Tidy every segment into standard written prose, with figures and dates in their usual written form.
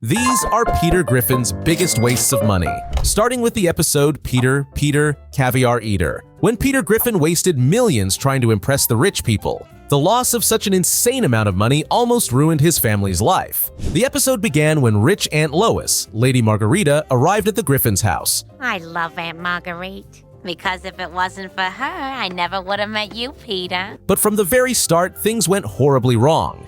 These are Peter Griffin's biggest wastes of money, starting with the episode Peter, Caviar Eater, when Peter Griffin wasted millions trying to impress the rich people. The loss of such an insane amount of money almost ruined his family's life. The episode began when rich Aunt Lois, Lady Margarita, arrived at the Griffin's house. I love Aunt Marguerite, because if it wasn't for her, I never would have met you, Peter. But from the very start, things went horribly wrong.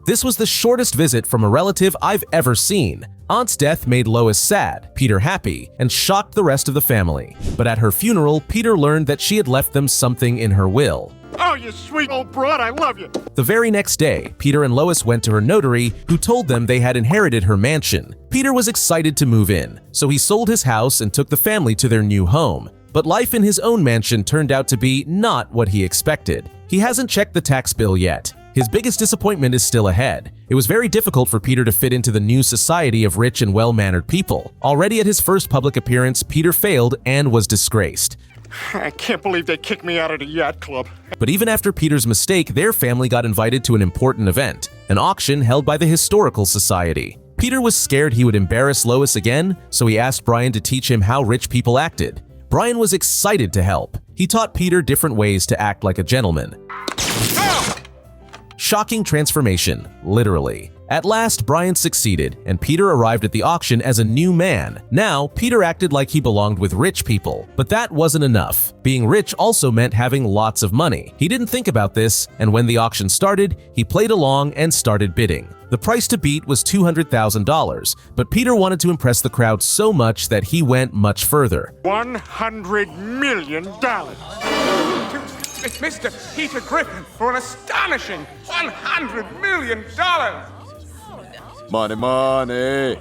This was the shortest visit from a relative I've ever seen. Aunt's death made Lois sad, Peter happy, and shocked the rest of the family. But at her funeral, Peter learned that she had left them something in her will. Oh, you sweet old broad, I love you! The very next day, Peter and Lois went to her notary, who told them they had inherited her mansion. Peter was excited to move in, so he sold his house and took the family to their new home. But life in his own mansion turned out to be not what he expected. He hasn't checked the tax bill yet. His biggest disappointment is still ahead. It was very difficult for Peter to fit into the new society of rich and well-mannered people. Already at his first public appearance, Peter failed and was disgraced. I can't believe they kicked me out of the yacht club. But even after Peter's mistake, their family got invited to an important event, an auction held by the Historical Society. Peter was scared he would embarrass Lois again, so he asked Brian to teach him how rich people acted. Brian was excited to help. He taught Peter different ways to act like a gentleman. Shocking transformation, literally. At last, Brian succeeded, and Peter arrived at the auction as a new man. Now, Peter acted like he belonged with rich people. But that wasn't enough. Being rich also meant having lots of money. He didn't think about this, and when the auction started, he played along and started bidding. The price to beat was $200,000, but Peter wanted to impress the crowd so much that he went much further. $100 million! Mr. Peter Griffin for an astonishing $100 million! Money, money!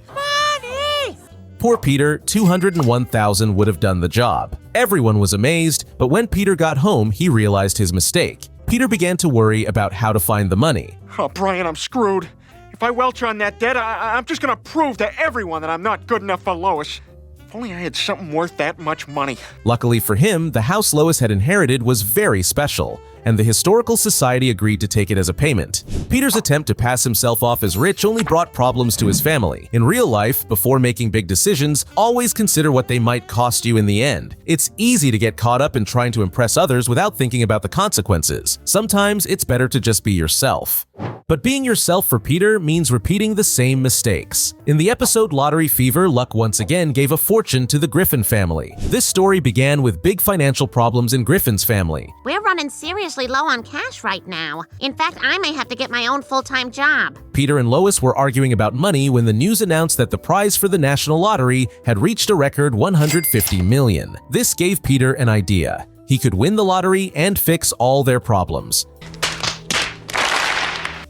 Money! Poor Peter, $201,000 would have done the job. Everyone was amazed, but when Peter got home, he realized his mistake. Peter began to worry about how to find the money. Oh, Brian, I'm screwed. If I welch on that debt, I'm just gonna prove to everyone that I'm not good enough for Lois. If only I had something worth that much money. Luckily for him, the house Lois had inherited was very special, and the Historical Society agreed to take it as a payment. Peter's attempt to pass himself off as rich only brought problems to his family. In real life, before making big decisions, always consider what they might cost you in the end. It's easy to get caught up in trying to impress others without thinking about the consequences. Sometimes it's better to just be yourself. But being yourself for Peter means repeating the same mistakes. In the episode Lottery Fever, luck once again gave a fortune to the Griffin family. This story began with big financial problems in Griffin's family. We're running seriously low on cash right now. In fact, I may have to get my own full-time job. Peter and Lois were arguing about money when the news announced that the prize for the National Lottery had reached a record $150 million. This gave Peter an idea. He could win the lottery and fix all their problems.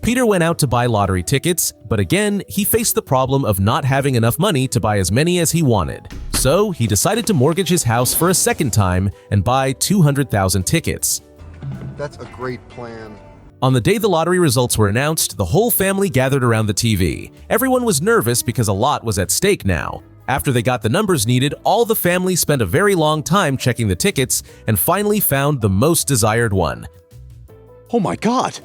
Peter went out to buy lottery tickets, but again, he faced the problem of not having enough money to buy as many as he wanted. So he decided to mortgage his house for a second time and buy 200,000 tickets. That's a great plan. On the day the lottery results were announced, the whole family gathered around the TV. Everyone was nervous because a lot was at stake now. After they got the numbers needed, all the family spent a very long time checking the tickets and finally found the most desired one. Oh my God!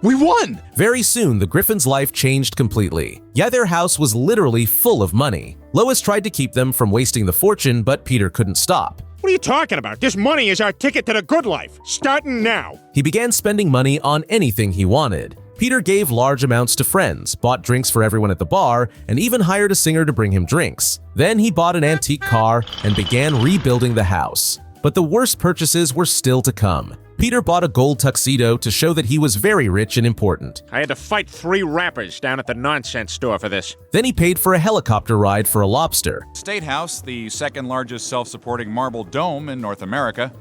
We won! Very soon, the Griffin's life changed completely. Yeah, their house was literally full of money. Lois tried to keep them from wasting the fortune, but Peter couldn't stop. What are you talking about? This money is our ticket to the good life, starting now. He began spending money on anything he wanted. Peter gave large amounts to friends, bought drinks for everyone at the bar, and even hired a singer to bring him drinks. Then he bought an antique car and began rebuilding the house. But the worst purchases were still to come. Peter bought a gold tuxedo to show that he was very rich and important. I had to fight 3 rappers down at the nonsense store for this. Then he paid for a helicopter ride for a lobster. State House, the second largest self-supporting marble dome in North America.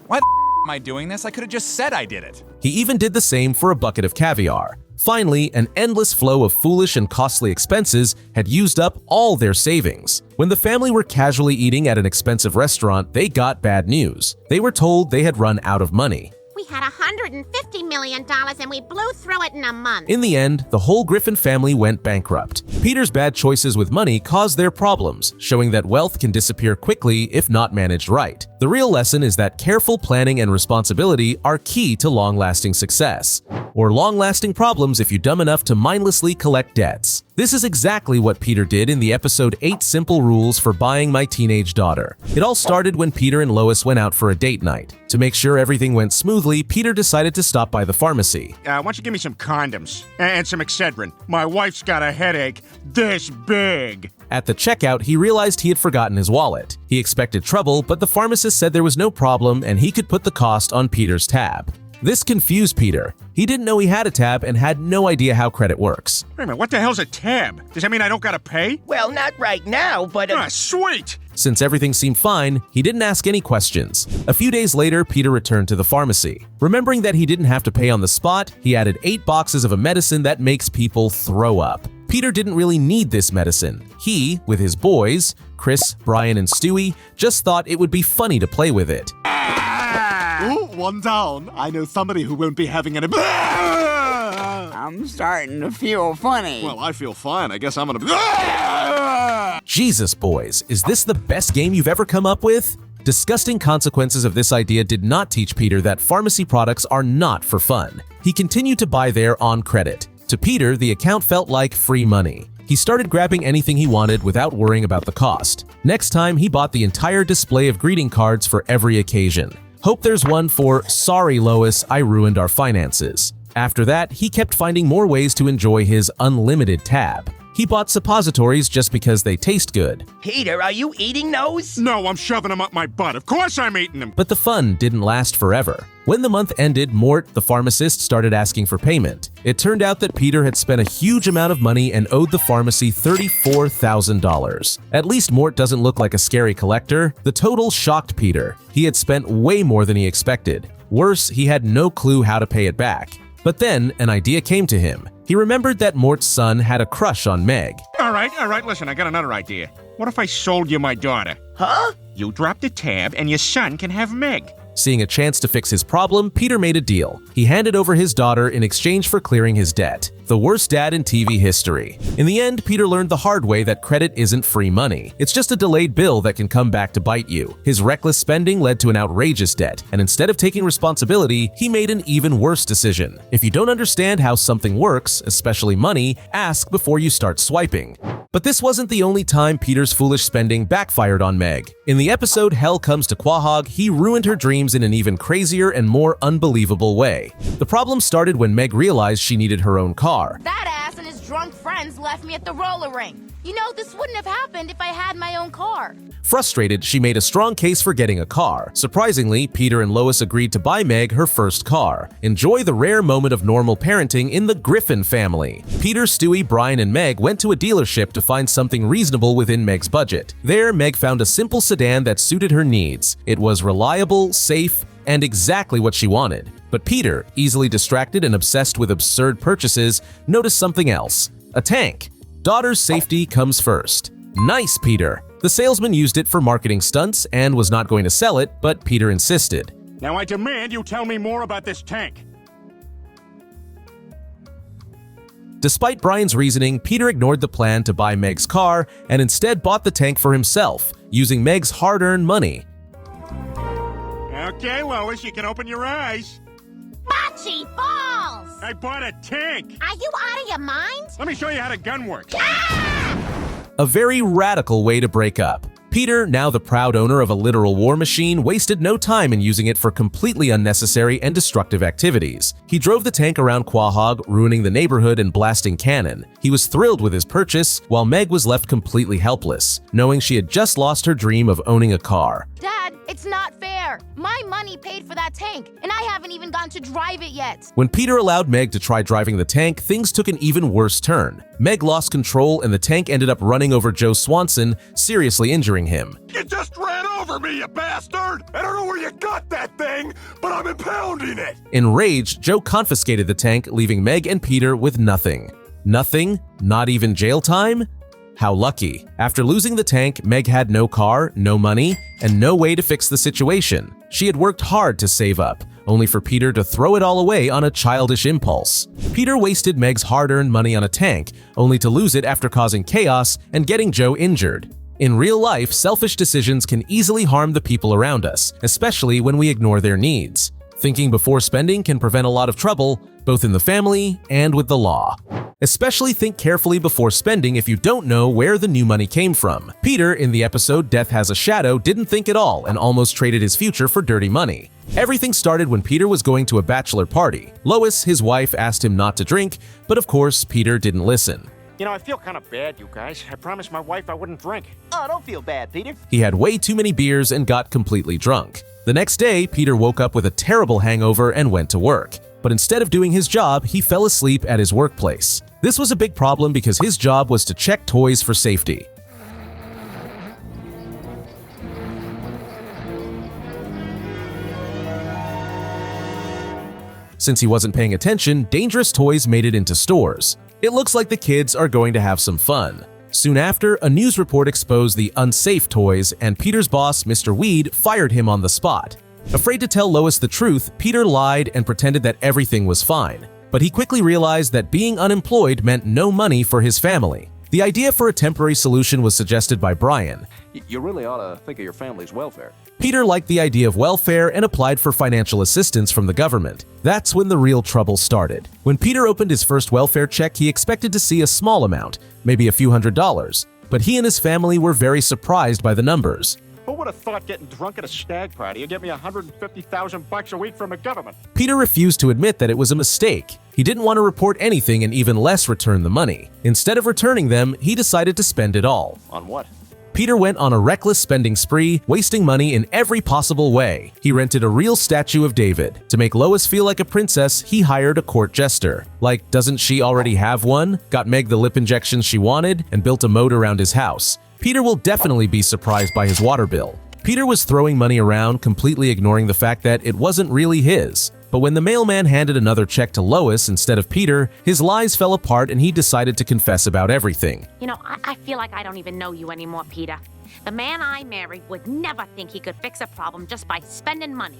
Why the am I doing this? I could have just said I did it. He even did the same for a bucket of caviar. Finally, an endless flow of foolish and costly expenses had used up all their savings. When the family were casually eating at an expensive restaurant, they got bad news. They were told they had run out of money. we had $150 million and we blew through it in a month. In the end, the whole Griffin family went bankrupt. Peter's bad choices with money caused their problems, showing that wealth can disappear quickly if not managed right. The real lesson is that careful planning and responsibility are key to long-lasting success, or long-lasting problems if you're dumb enough to mindlessly collect debts. This is exactly what Peter did in the episode 8 Simple Rules for Buying My Teenage Daughter. It all started when Peter and Lois went out for a date night. To make sure everything went smoothly, Peter decided to stop by the pharmacy. Why don't you give me some condoms and some Excedrin? My wife's got a headache this big. At the checkout, he realized he had forgotten his wallet. He expected trouble, but the pharmacist said there was no problem and he could put the cost on Peter's tab. This confused Peter. He didn't know he had a tab and had no idea how credit works. Wait a minute, what the hell's a tab? Does that mean I don't gotta pay? Well, not right now, but... Ah, sweet! Since everything seemed fine, he didn't ask any questions. A few days later, Peter returned to the pharmacy. Remembering that he didn't have to pay on the spot, he added 8 boxes of a medicine that makes people throw up. Peter didn't really need this medicine. He, with his boys, Chris, Brian, and Stewie, just thought it would be funny to play with it. Ooh, one down. I know somebody who won't be having an... I'm starting to feel funny. Well, I feel fine. I guess I'm gonna... Jesus, boys, is this the best game you've ever come up with? Disgusting consequences of this idea did not teach Peter that pharmacy products are not for fun. He continued to buy there on credit. To Peter, the account felt like free money. He started grabbing anything he wanted without worrying about the cost. Next time, he bought the entire display of greeting cards for every occasion. Hope there's one for, "Sorry, Lois, I ruined our finances." After that, he kept finding more ways to enjoy his unlimited tab. He bought suppositories just because they taste good. Peter, are you eating those? No, I'm shoving them up my butt. Of course I'm eating them. But the fun didn't last forever. When the month ended, Mort, the pharmacist, started asking for payment. It turned out that Peter had spent a huge amount of money and owed the pharmacy $34,000. At least Mort doesn't look like a scary collector. The total shocked Peter. He had spent way more than he expected. Worse, he had no clue how to pay it back. But then, an idea came to him. He remembered that Mort's son had a crush on Meg. All right, listen, I got another idea. What if I sold you my daughter? Huh? You drop the tab and your son can have Meg. Seeing a chance to fix his problem, Peter made a deal. He handed over his daughter in exchange for clearing his debt. The worst dad in TV history. In the end, Peter learned the hard way that credit isn't free money. It's just a delayed bill that can come back to bite you. His reckless spending led to an outrageous debt, and instead of taking responsibility, he made an even worse decision. If you don't understand how something works, especially money, ask before you start swiping. But this wasn't the only time Peter's foolish spending backfired on Meg. In the episode Hell Comes to Quahog, he ruined her dreams in an even crazier and more unbelievable way. The problem started when Meg realized she needed her own car. That ass and his drunk friends left me at the roller rink. You know, this wouldn't have happened if I had my own car. Frustrated, she made a strong case for getting a car. Surprisingly, Peter and Lois agreed to buy Meg her first car. Enjoy the rare moment of normal parenting in the Griffin family. Peter, Stewie, Brian, and Meg went to a dealership to find something reasonable within Meg's budget. There, Meg found a simple sedan that suited her needs. It was reliable, safe, and exactly what she wanted. But Peter, easily distracted and obsessed with absurd purchases, noticed something else: a tank. Daughter's safety comes first. Nice, Peter. The salesman used it for marketing stunts and was not going to sell it, but Peter insisted. Now I demand you tell me more about this tank. Despite Brian's reasoning, Peter ignored the plan to buy Meg's car and instead bought the tank for himself, using Meg's hard-earned money. Okay, Lois, you can open your eyes. Bocce balls! I bought a tank. Are you out of your mind? Let me show you how the gun works. A very radical way to break up. Peter, now the proud owner of a literal war machine, wasted no time in using it for completely unnecessary and destructive activities. He drove the tank around Quahog, ruining the neighborhood and blasting cannon. He was thrilled with his purchase, while Meg was left completely helpless, knowing she had just lost her dream of owning a car. Dad, it's not fair. My money paid for that tank, and I haven't even gotten to drive it yet. When Peter allowed Meg to try driving the tank, things took an even worse turn. Meg lost control and the tank ended up running over Joe Swanson, seriously injuring him. You just ran over me, you bastard! I don't know where you got that thing, but I'm impounding it! Enraged, Joe confiscated the tank, leaving Meg and Peter with nothing. Nothing? Not even jail time? How lucky. After losing the tank, Meg had no car, no money, and no way to fix the situation. She had worked hard to save up, only for Peter to throw it all away on a childish impulse. Peter wasted Meg's hard-earned money on a tank, only to lose it after causing chaos and getting Joe injured. In real life, selfish decisions can easily harm the people around us, especially when we ignore their needs. Thinking before spending can prevent a lot of trouble, both in the family and with the law. Especially think carefully before spending if you don't know where the new money came from. Peter, in the episode Death Has a Shadow, didn't think at all and almost traded his future for dirty money. Everything started when Peter was going to a bachelor party. Lois, his wife, asked him not to drink, but of course, Peter didn't listen. You know, I feel kind of bad, you guys. I promised my wife I wouldn't drink. Oh, don't feel bad, Peter. He had way too many beers and got completely drunk. The next day, Peter woke up with a terrible hangover and went to work. But instead of doing his job, he fell asleep at his workplace. This was a big problem because his job was to check toys for safety. Since he wasn't paying attention, dangerous toys made it into stores. It looks like the kids are going to have some fun. Soon after, a news report exposed the unsafe toys, and Peter's boss, Mr. Weed, fired him on the spot. Afraid to tell Lois the truth, Peter lied and pretended that everything was fine. But he quickly realized that being unemployed meant no money for his family. The idea for a temporary solution was suggested by Brian. You really ought to think of your family's welfare. Peter liked the idea of welfare and applied for financial assistance from the government. That's when the real trouble started. When Peter opened his first welfare check, he expected to see a small amount, maybe a few $100s. But he and his family were very surprised by the numbers. Who would have thought getting drunk at a stag party would get me $150,000 a week from the government? Peter refused to admit that it was a mistake. He didn't want to report anything and even less return the money. Instead of returning them, he decided to spend it all. On what? Peter went on a reckless spending spree, wasting money in every possible way. He rented a real statue of David. To make Lois feel like a princess, he hired a court jester. Like, doesn't she already have one? Got Meg the lip injections she wanted, and built a moat around his house. Peter will definitely be surprised by his water bill. Peter was throwing money around, completely ignoring the fact that it wasn't really his. But when the mailman handed another check to Lois instead of Peter, his lies fell apart and he decided to confess about everything. You know, I feel like I don't even know you anymore, Peter. The man I married would never think he could fix a problem just by spending money.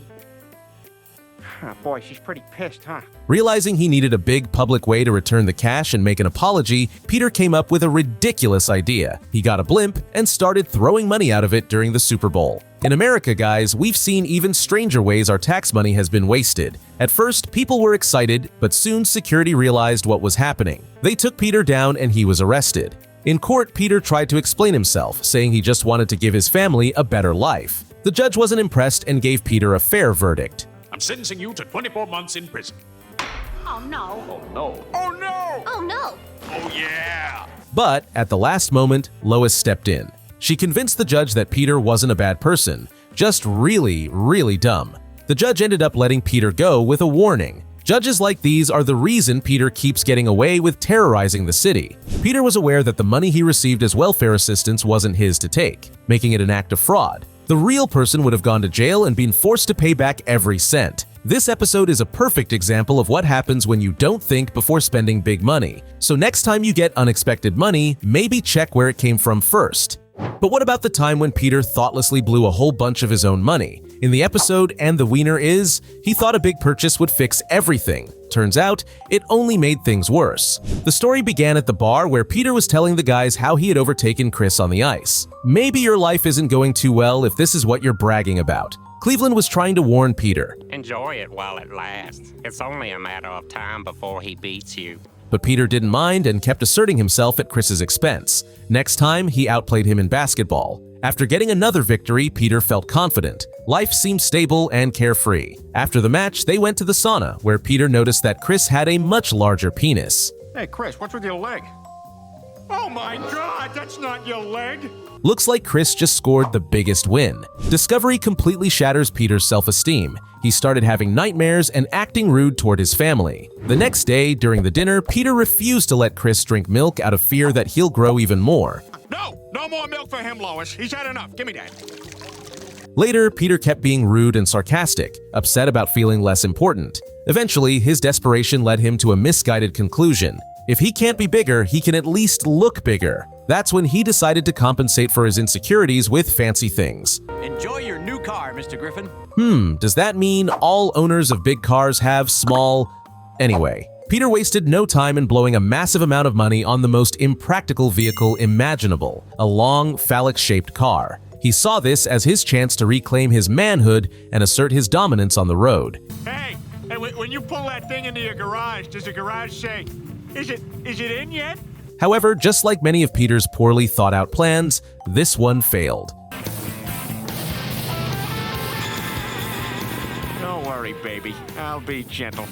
Oh, boy, she's pretty pissed, huh? Realizing he needed a big public way to return the cash and make an apology, Peter came up with a ridiculous idea. He got a blimp and started throwing money out of it during the Super Bowl. In America, guys, we've seen even stranger ways our tax money has been wasted. At first, people were excited, but soon security realized what was happening. They took Peter down and he was arrested. In court, Peter tried to explain himself, saying he just wanted to give his family a better life. The judge wasn't impressed and gave Peter a fair verdict. I'm sentencing you to 24 months in prison. Oh no. Oh no. Oh no! Oh no. Oh yeah! But at the last moment, Lois stepped in. She convinced the judge that Peter wasn't a bad person, just really, really dumb. The judge ended up letting Peter go with a warning. Judges like these are the reason Peter keeps getting away with terrorizing the city. Peter was aware that the money he received as welfare assistance wasn't his to take, making it an act of fraud. The real person would have gone to jail and been forced to pay back every cent. This episode is a perfect example of what happens when you don't think before spending big money. So next time you get unexpected money, maybe check where it came from first. But what about the time when Peter thoughtlessly blew a whole bunch of his own money? In the episode And the Wiener Is, he thought a big purchase would fix everything. Turns out, it only made things worse. The story began at the bar where Peter was telling the guys how he had overtaken Chris on the ice. Maybe your life isn't going too well if this is what you're bragging about. Cleveland was trying to warn Peter. Enjoy it while it lasts. It's only a matter of time before he beats you. But Peter didn't mind and kept asserting himself at Chris's expense. Next time, he outplayed him in basketball. After getting another victory, Peter felt confident. Life seemed stable and carefree. After the match, they went to the sauna, where Peter noticed that Chris had a much larger penis. Hey, Chris, what's with your leg? Oh my God, that's not your leg! Looks like Chris just scored the biggest win. Discovery completely shatters Peter's self-esteem. He started having nightmares and acting rude toward his family. The next day, during the dinner, Peter refused to let Chris drink milk out of fear that he'll grow even more. No more milk for him, Lois. He's had enough. Give me that. Later, Peter kept being rude and sarcastic, upset about feeling less important. Eventually, his desperation led him to a misguided conclusion. If he can't be bigger, he can at least look bigger. That's when he decided to compensate for his insecurities with fancy things. Enjoy your new car, Mr. Griffin. Does that mean all owners of big cars have small? Anyway, Peter wasted no time in blowing a massive amount of money on the most impractical vehicle imaginable, a long, phallic-shaped car. He saw this as his chance to reclaim his manhood and assert his dominance on the road. Hey, when you pull that thing into your garage, does the garage say, is it in yet? However, just like many of Peter's poorly thought-out plans, this one failed. Don't worry, baby. I'll be gentle.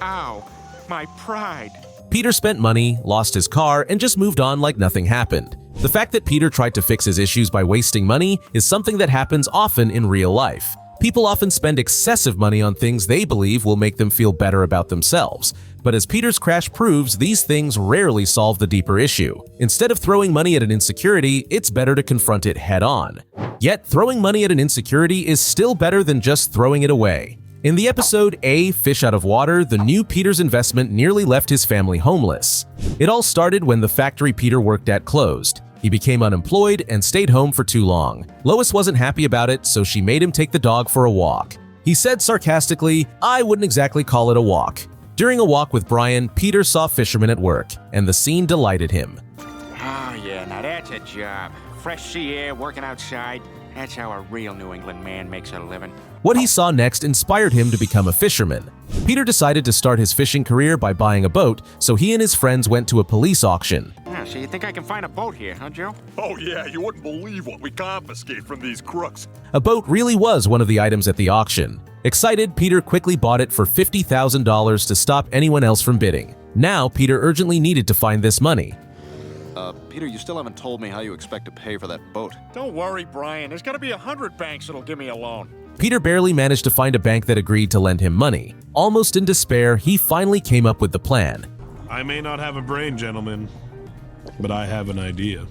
Ow, my pride. Peter spent money, lost his car, and just moved on like nothing happened. The fact that Peter tried to fix his issues by wasting money is something that happens often in real life. People often spend excessive money on things they believe will make them feel better about themselves. But as Peter's crash proves, these things rarely solve the deeper issue. Instead of throwing money at an insecurity, it's better to confront it head-on. Yet, throwing money at an insecurity is still better than just throwing it away. In the episode A Fish Out of Water, the new Peter's investment nearly left his family homeless. It all started when the factory Peter worked at closed. He became unemployed and stayed home for too long. Lois wasn't happy about it, so she made him take the dog for a walk. He said sarcastically, "I wouldn't exactly call it a walk." During a walk with Brian, Peter saw fishermen at work, and the scene delighted him. Oh yeah, now that's a job. Fresh sea air, working outside. That's how a real New England man makes a living. What he saw next inspired him to become a fisherman. Peter decided to start his fishing career by buying a boat, so he and his friends went to a police auction. Yeah, so you think I can find a boat here, huh, Joe? Oh yeah, you wouldn't believe what we confiscate from these crooks. A boat really was one of the items at the auction. Excited, Peter quickly bought it for $50,000 to stop anyone else from bidding. Now, Peter urgently needed to find this money. Peter, you still haven't told me how you expect to pay for that boat. Don't worry, Brian. There's got to be 100 banks that'll give me a loan. Peter barely managed to find a bank that agreed to lend him money. Almost in despair, he finally came up with the plan. I may not have a brain, gentlemen, but I have an idea.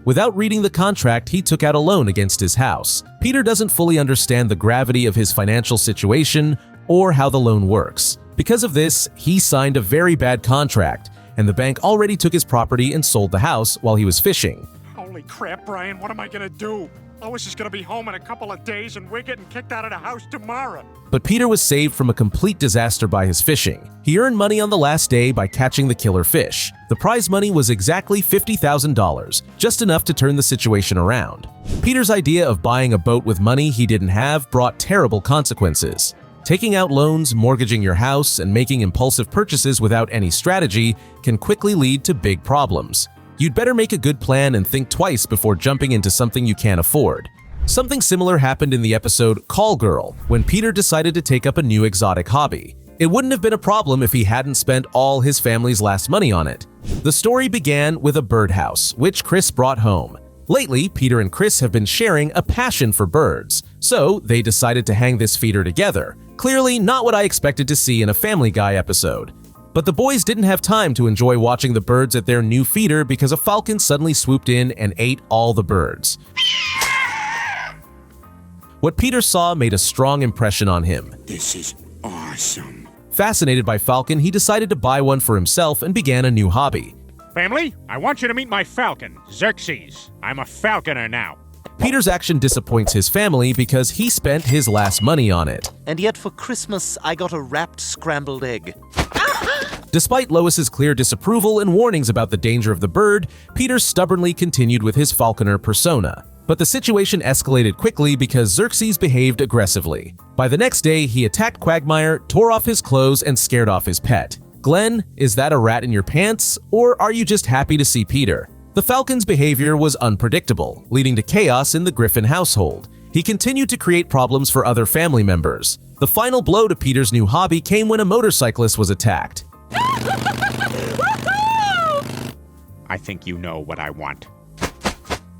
Without reading the contract, he took out a loan against his house. Peter doesn't fully understand the gravity of his financial situation or how the loan works. Because of this, he signed a very bad contract, and the bank already took his property and sold the house while he was fishing. Holy crap, Brian, what am I gonna do? Lois is gonna be home in a couple of days and we're getting kicked out of the house tomorrow. But Peter was saved from a complete disaster by his fishing. He earned money on the last day by catching the killer fish. The prize money was exactly $50,000, just enough to turn the situation around. Peter's idea of buying a boat with money he didn't have brought terrible consequences. Taking out loans, mortgaging your house, and making impulsive purchases without any strategy can quickly lead to big problems. You'd better make a good plan and think twice before jumping into something you can't afford. Something similar happened in the episode Call Girl, when Peter decided to take up a new exotic hobby. It wouldn't have been a problem if he hadn't spent all his family's last money on it. The story began with a birdhouse, which Chris brought home. Lately, Peter and Chris have been sharing a passion for birds, so they decided to hang this feeder together. Clearly not what I expected to see in a Family Guy episode. But the boys didn't have time to enjoy watching the birds at their new feeder because a falcon suddenly swooped in and ate all the birds. What Peter saw made a strong impression on him. This is awesome. Fascinated by falcon, he decided to buy one for himself and began a new hobby. Family, I want you to meet my falcon, Xerxes. I'm a falconer now. Peter's action disappoints his family because he spent his last money on it. And yet for Christmas, I got a wrapped scrambled egg. Despite Lois's clear disapproval and warnings about the danger of the bird, Peter stubbornly continued with his falconer persona. But the situation escalated quickly because Xerxes behaved aggressively. By the next day, he attacked Quagmire, tore off his clothes, and scared off his pet. Glenn, is that a rat in your pants, or are you just happy to see Peter? The falcon's behavior was unpredictable, leading to chaos in the Griffin household. He continued to create problems for other family members. The final blow to Peter's new hobby came when a motorcyclist was attacked. I think you know what I want.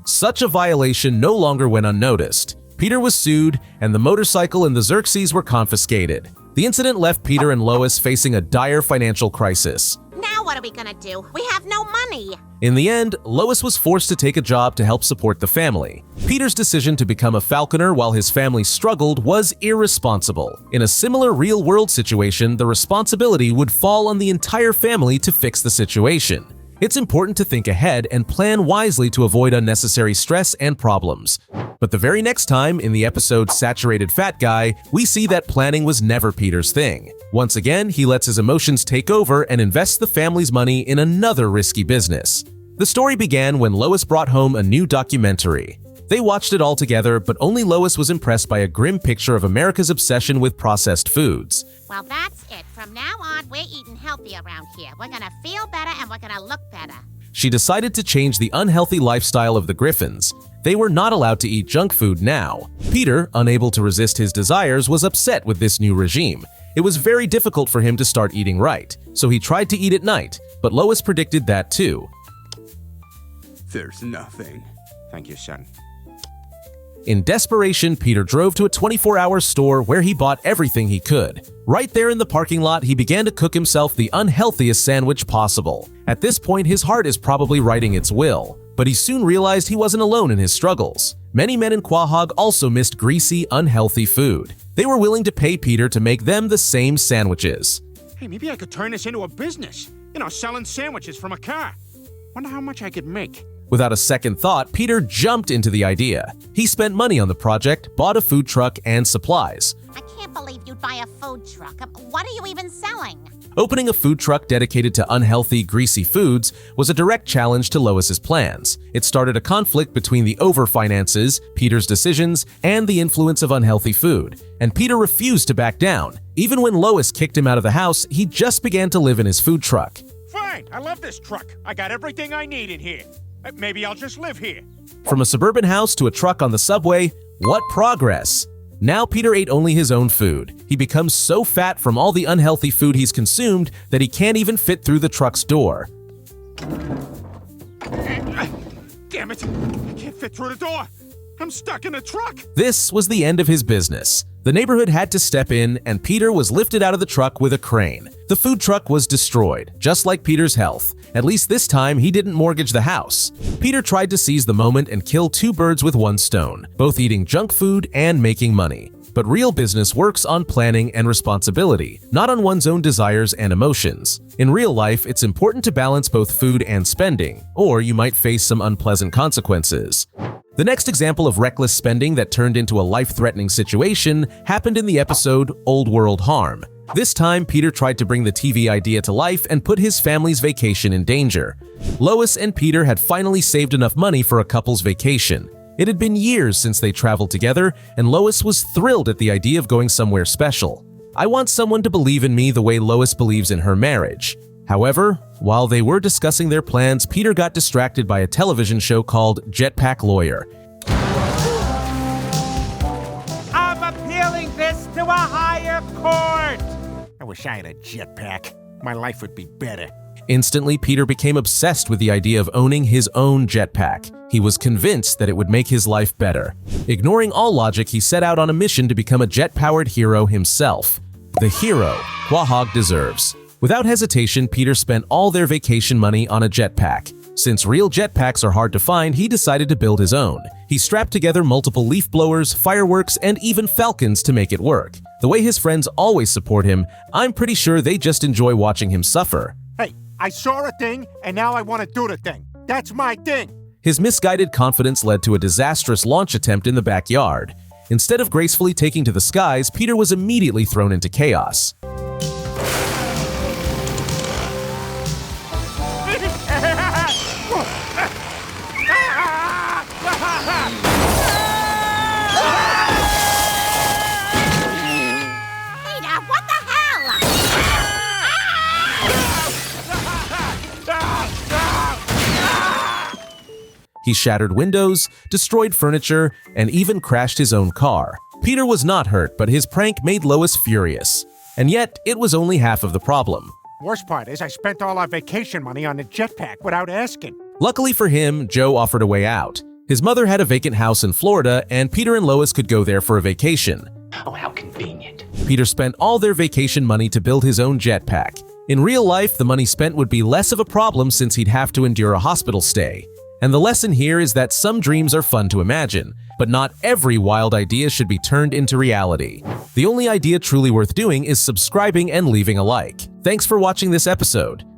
Such a violation no longer went unnoticed. Peter was sued, and the motorcycle and the Xerxes were confiscated. The incident left Peter and Lois facing a dire financial crisis. Now what are we gonna do? We have no money. In the end, Lois was forced to take a job to help support the family. Peter's decision to become a falconer while his family struggled was irresponsible. In a similar real-world situation, the responsibility would fall on the entire family to fix the situation. It's important to think ahead and plan wisely to avoid unnecessary stress and problems. But the very next time, in the episode Saturated Fat Guy, we see that planning was never Peter's thing. Once again, he lets his emotions take over and invests the family's money in another risky business. The story began when Lois brought home a new documentary. They watched it all together, but only Lois was impressed by a grim picture of America's obsession with processed foods. Well, that's it. From now on, we're eating healthy around here. We're gonna feel better and we're gonna look better. She decided to change the unhealthy lifestyle of the Griffins. They were not allowed to eat junk food now. Peter, unable to resist his desires, was upset with this new regime. It was very difficult for him to start eating right, so he tried to eat at night, but Lois predicted that too. There's nothing. Thank you, son. In desperation, Peter drove to a 24-hour store where he bought everything he could. Right there in the parking lot, he began to cook himself the unhealthiest sandwich possible. At this point, his heart is probably writing its will, but he soon realized he wasn't alone in his struggles. Many men in Quahog also missed greasy, unhealthy food. They were willing to pay Peter to make them the same sandwiches. Hey, maybe I could turn this into a business. You know, selling sandwiches from a car. Wonder how much I could make. Without a second thought, Peter jumped into the idea. He spent money on the project, bought a food truck and supplies. I can't believe you'd buy a food truck. What are you even selling? Opening a food truck dedicated to unhealthy, greasy foods was a direct challenge to Lois's plans. It started a conflict between the over-finances, Peter's decisions, and the influence of unhealthy food. And Peter refused to back down. Even when Lois kicked him out of the house, he just began to live in his food truck. Fine, I love this truck. I got everything I need in here. Maybe I'll just live here. From a suburban house to a truck on the subway, what progress! Now Peter ate only his own food. He becomes so fat from all the unhealthy food he's consumed that he can't even fit through the truck's door. Damn it! I can't fit through the door. I'm stuck in the truck. This was the end of his business. The neighborhood had to step in, and Peter was lifted out of the truck with a crane. The food truck was destroyed, just like Peter's health. At least this time, he didn't mortgage the house. Peter tried to seize the moment and kill two birds with one stone, both eating junk food and making money. But real business works on planning and responsibility, not on one's own desires and emotions. In real life, it's important to balance both food and spending, or you might face some unpleasant consequences. The next example of reckless spending that turned into a life-threatening situation happened in the episode Old World Harm. This time, Peter tried to bring the TV idea to life and put his family's vacation in danger. Lois and Peter had finally saved enough money for a couple's vacation. It had been years since they traveled together, and Lois was thrilled at the idea of going somewhere special. I want someone to believe in me the way Lois believes in her marriage. However, while they were discussing their plans, Peter got distracted by a television show called Jetpack Lawyer. I'm appealing this to a higher court. I wish I had a jetpack. My life would be better. Instantly, Peter became obsessed with the idea of owning his own jetpack. He was convinced that it would make his life better. Ignoring all logic, he set out on a mission to become a jet-powered hero himself. The hero Quahog deserves. Without hesitation, Peter spent all their vacation money on a jetpack. Since real jetpacks are hard to find, he decided to build his own. He strapped together multiple leaf blowers, fireworks, and even falcons to make it work. The way his friends always support him, I'm pretty sure they just enjoy watching him suffer. Hey, I saw a thing, and now I want to do the thing. That's my thing. His misguided confidence led to a disastrous launch attempt in the backyard. Instead of gracefully taking to the skies, Peter was immediately thrown into chaos. He shattered windows, destroyed furniture, and even crashed his own car. Peter was not hurt, but his prank made Lois furious. And yet, it was only half of the problem. Worst part is I spent all our vacation money on a jetpack without asking. Luckily for him, Joe offered a way out. His mother had a vacant house in Florida, and Peter and Lois could go there for a vacation. Oh, how convenient. Peter spent all their vacation money to build his own jetpack. In real life, the money spent would be less of a problem since he'd have to endure a hospital stay. And the lesson here is that some dreams are fun to imagine, but not every wild idea should be turned into reality. The only idea truly worth doing is subscribing and leaving a like. Thanks for watching this episode.